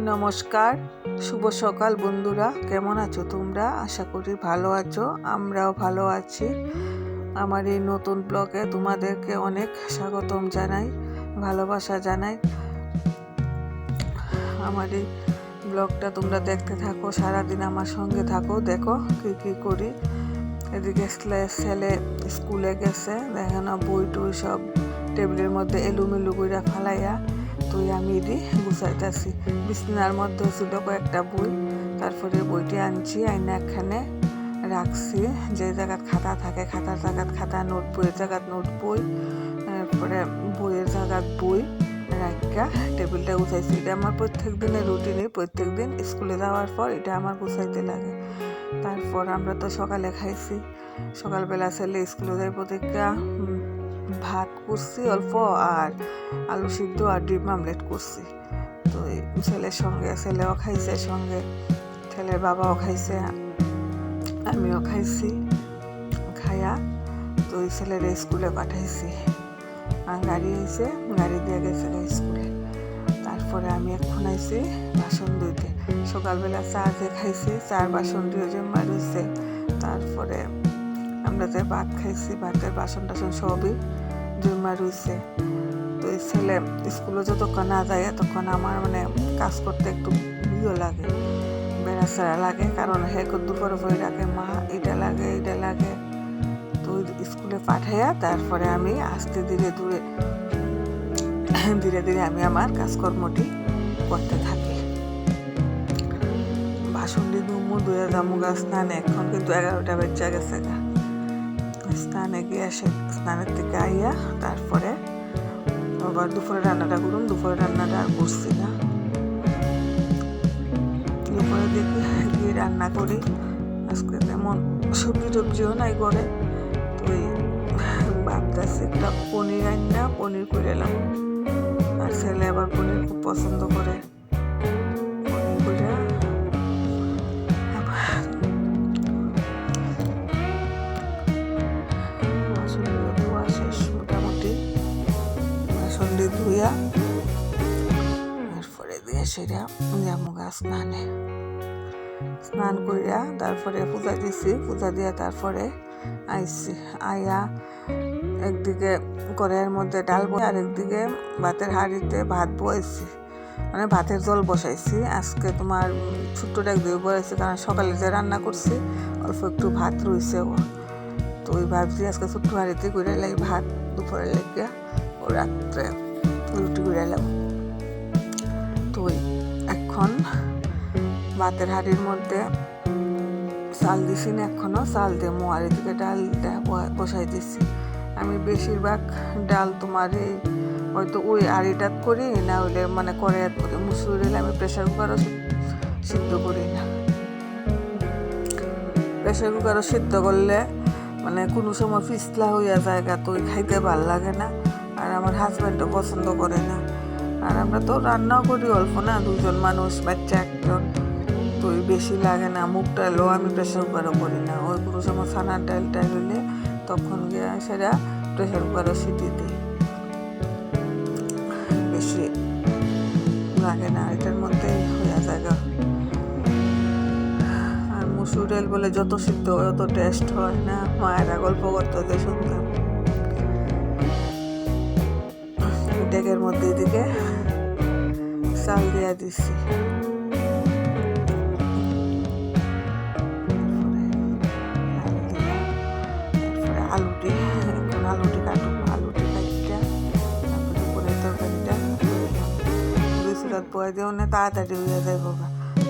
নমস্কার, শুভ সকাল বন্ধুরা। কেমন আছো তোমরা? আশা করি ভালো আছো, আমরাও ভালো আছি। আমার এই নতুন ব্লগে তোমাদেরকে অনেক স্বাগতম জানাই, ভালোবাসা জানাই। আমার এই ব্লগটা তোমরা দেখতে থাকো, সারাদিন আমার সঙ্গে থাকো, দেখো কী করি। এদিকে ছেলে স্কুলে গেছে, দেখে না বই টই সব টেবিলের মধ্যে এলোমেলো করে ফালাইয়া তুই আমি এটি গুছাইতেছি। বিছনার মধ্যে ছিল কয়েকটা বই, তারপরে বইটি আনছি, আইনা এখানে রাখছি। যে জায়গায় খাতা থাকে খাতার জায়গায় খাতা, নোট বইয়ের জায়গায় নোট বই, তারপরে বইয়ের জায়গায় বই রাখা টেবিলটা গুছাইছি। এটা আমার প্রত্যেক দিনের রুটিনে, প্রত্যেক দিন স্কুলে যাওয়ার পর এটা আমার গুছাইতে লাগে। তারপর আমরা তো সকালে খাইছি, সকালবেলা ছেলে স্কুলে যাই প্রতিজ্ঞা ভাত করছি অল্প, আর আলু সিদ্ধ আর ডিম আমলেট করছি। তো ছেলের সঙ্গে ছেলেও খাইছে, সঙ্গে ছেলের বাবাও খাইছে, আমিও খাইছি। খাইয়া তো ওই ছেলের স্কুলে পাঠাইছি, গাড়ি হয়েছে, গাড়ি দিয়ে গেছে স্কুলে। তারপরে আমি এখন আইছি বাসন ধুইতে। সকালবেলা চা দিয়ে খাইছি, চার বাসন ধুয়ে জমা রয়েছে। তারপরে আমরা যে ভাত খাইছি, ভাতের বাসন টাসন সবই জমা রয়েছে। তো এই ছেলে স্কুলে যতক্ষণ না যায় তখন আমার কাজ করতে একটু ইয়ে লাগে, বেড়াচেরা লাগে, কারণ হে দুপুরে বই রাখে, মা এটা লাগে। তো স্কুলে পাঠাইয়া তারপরে আমি আস্তে ধীরে ধীরে আমি আমার কাজকর্মটি করতে থাকি। বাসন ধুয়ে যাবো গা স্নানে। এখন কিন্তু 11টা বেজে গেছে গা। স্নানে গিয়ে স্নানের থেকে আইয়া তারপরে আবার দুপুরে রান্নাটা করুন। দুপুরে রান্নাটা আর করছি না, দুপুরে দেখি গিয়ে রান্না করি। আজকে তেমন সবজি টবজিও নাই করে, তো ভাবতেছি একটা পনির রান্না, পনির করে এলাম। আর ছেলে আবার পনির খুব পছন্দ করে। ধুইয়া তারপরে দিয়ে সেটা যাবো গা স্নানে। স্নান করিয়া তারপরে পূজা দিছি, পূজা দিয়া তারপরে আইছি। আইয়া একদিকে কড়াইয়ের মধ্যে ডাল আর একদিকে ভাতের হাঁড়িতে ভাত বসাইছি, ভাতের জল বসাইছি। আজকে তোমার ছোট্ট ডাক দিয়ে বসাইছি, কারণ সকালে যে রান্না করছি অল্প একটু ভাত রয়েছে। তো ওই ভাবছি আজকে ছোট্ট হাঁড়িতে করে লাগে ভাত, দুপুরে লেগে ও রাত্রে রুটি করে এলাম। তো এখন ভাতের হাঁড়ির মধ্যে চাল দিছি না, এখনো চাল দিয়ে মোয়ার এদিকে ডালটা বসাই দিছি। আমি বেশিরভাগ ডাল তোমার হয়তো ওই আড়িটাত করি, না হইলে কড়াইয়াত করি। মুসুর ডাল আমি প্রেশার কুকারও সিদ্ধ করি না। প্রেশার কুকারও সিদ্ধ করলে কোনো সময় পিছলা হইয়া জায়গা, তো খাইতে ভাল লাগে না, আর আমার হাজব্যান্ডও পছন্দ করে না। আর আমরা তো রান্নাও করি অল্প না, 2জন মানুষ, বাচ্চা 1জন, তো বেশি লাগে না। মুগ ডালও আমি প্রেশার কুকারও করি না। ওই কোনো সময় ছানার ডালটা হইলে তখন গিয়ে সেটা প্রেশার কুকারও সিটি দিই, বেশি লাগে না, এটার মধ্যে হইয়া জায়গা। আর মুসুর ডাল বলে যত সিদ্ধ হয় অত টেস্ট হয় না, মায়েরা গল্প করতে শুনতাম। ডেকের মধ্যে এদিকে চাল দিয়া দিছি। আলুটি কাটুন, আলুটি কাটিটা তারপরে পরে তরকারিটা দুই চুলাত বয়ে দেও না, তাড়াতাড়ি হইয়া যাইব।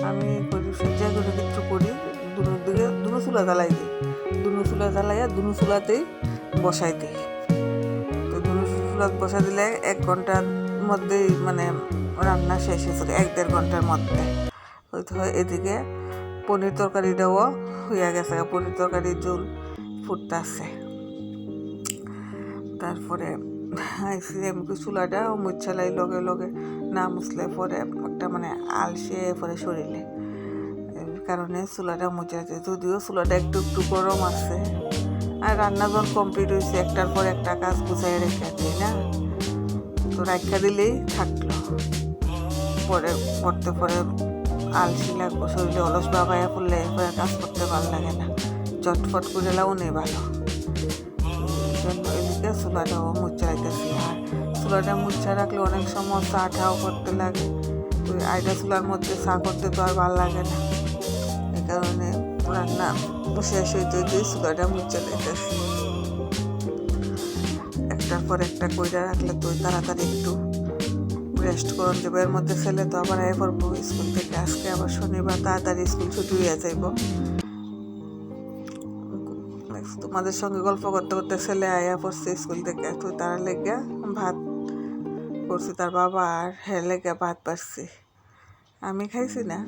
আমি করি সজ্জা করে কিছু করি, দুনো চুলা জ্বালাই দিই, দুনো চুলা জ্বালাইয়া দুনো চুলাতেই বসাই দিই। তো দুনো চুলাত বসাই দিলে 1 ঘন্টার মধ্যেই রান্না শেষ হয়ে যায়, 1-1.5 ঘন্টার মধ্যে। এদিকে পনির তরকারিটাও হইয়া গেছে, পনির তরকারির ঝোল ফুটতেছে। তারপরে আইসি আমি চুলাটা মুছালাই লগে লগে না মুছলে পরে একটা আলসে পরে শরীরে, কারণে চুলাটা মুছাইছে। যদিও চুলাটা একটু গরম আছে, আর রান্না যখন কমপ্লিট হয়েছে একটার পর একটা কাজ গুছাই রেখে দিই না, তো রাখা দিলেই থাকলো। পরে পড়তে পরে আলসি লাগবো, শরীরে অলস বাবাইয়া পড়লে এরপরে কাজ করতে ভালো লাগে না, চটফট করে লাও নেই ভালো। এই জন্য এদিকে চুলাটাও মুচ্ছা রাখতেছি। আর চুলাটা মুচ্ছা রাখলে অনেক সময় চা ঠাও করতে লাগে, তো আইডা চুলার মধ্যে চা করতে তো আর ভালো লাগে না, এই কারণে রান্না শেষ হইতে দিয়ে চুলাটা মুচ্ছা রাখতেছি। একটার পর একটা কইরা রাখলে তো তাড়াতাড়ি একটু রেস্ট করুন যাবো। এর মধ্যে ছেলে তো আবার আয়া পড়বো স্কুল থেকে, আজকে আবার শনিবার তাড়াতাড়ি স্কুল ছুটি হয়ে যাইব। তোমাদের সঙ্গে গল্প করতে করতে ছেলে আয়া পড়ছে স্কুল থেকে, তো তার লেগে ভাত করছি, তার বাবা আর হের লেগে ভাত পারছি। আমি খাইছি না,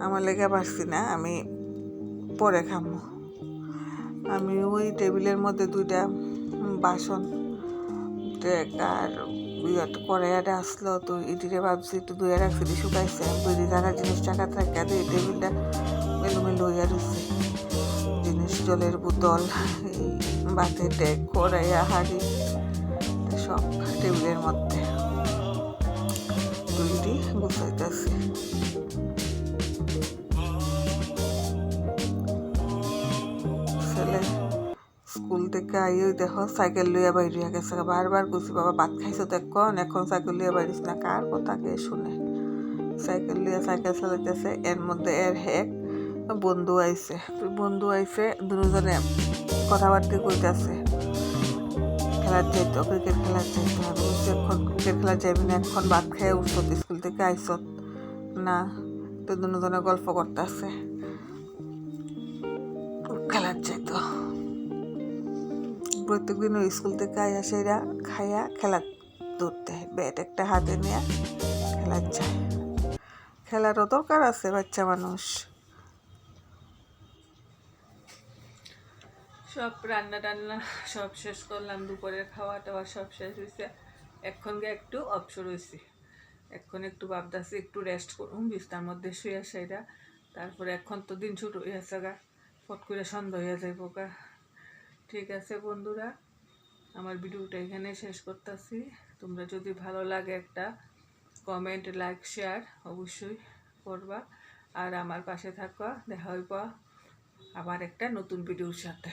আমার লেগে পারছি না, আমি পরে খামো। আমি ওই টেবিলের মধ্যে দুইটা বাসন আর কড়াইয়াটা আসলো, তো ইটিরে ভাবছি একটু ধুয়ে রাখছি, শুকাইছে বুঝি জানা জিনিস টাকা থাকে, এই টেবিলটা মেলুমেলু হইয়া রয়েছে, জিনিস জলের বোতল, এই বাতের ডেক, কড়াইয়া, হাঁড়ি সব টেবিলের মধ্যে দুইটি গুছাইতেছি। ছেলে স্কুল থেকে আইও দেখো সাইকেল লইয়া বাইর হইয়া গেছে, বারবার কইছি বাবা ভাত খাইছো তো এখন সাইকেল লইয়া বাইরিস না, কার কথা কে শুনে। সাইকেল লইয়া সাইকেল চালাইতেছে, এর মধ্যে এর এক বন্ধু আইছে, দুজনে কথাবার্তা কইতেছে, খেলার যাইতো, ক্রিকেট খেলার যাইতো। আমি বলছি এখন ক্রিকেট খেলার যাইবি না, এখন ভাত খাইয়া উঠছত, স্কুল থেকে আইসত না, তো দুজনে গল্প করতেছে খেলার যাইতো। প্রত্যেকদিন ওই স্কুল থেকে আইয়া সেরা খাইয়া খেলার দৌড়তে, ব্যাট একটা হাতে নিয়ে খেলার যায়। খেলারও দরকার আছে, বাচ্চা মানুষ। সব রান্না টান্না সব শেষ করলাম, দুপুরের খাওয়া টাওয়া সব শেষ হয়েছে, এখন গিয়ে একটু অবসর হয়েছি, এখন একটু ভাবতেছি একটু রেস্ট করুন বিছনার মধ্যে শুয়ে সেরা। তারপরে এখন তো দিন ছুট হইয়াছে গা, ফট করে সন্ধ্যা হইয়া যাইব গা। ঠিক আছে বন্ধুরা, আমার ভিডিওটা এখানে শেষ করতেছি। তোমরা যদি ভালো লাগে একটা কমেন্ট, লাইক, শেয়ার অবশ্যই করবা, আর আমার পাশে থাকবা। দেখা হইবা আবার একটা নতুন ভিডিওর সাথে।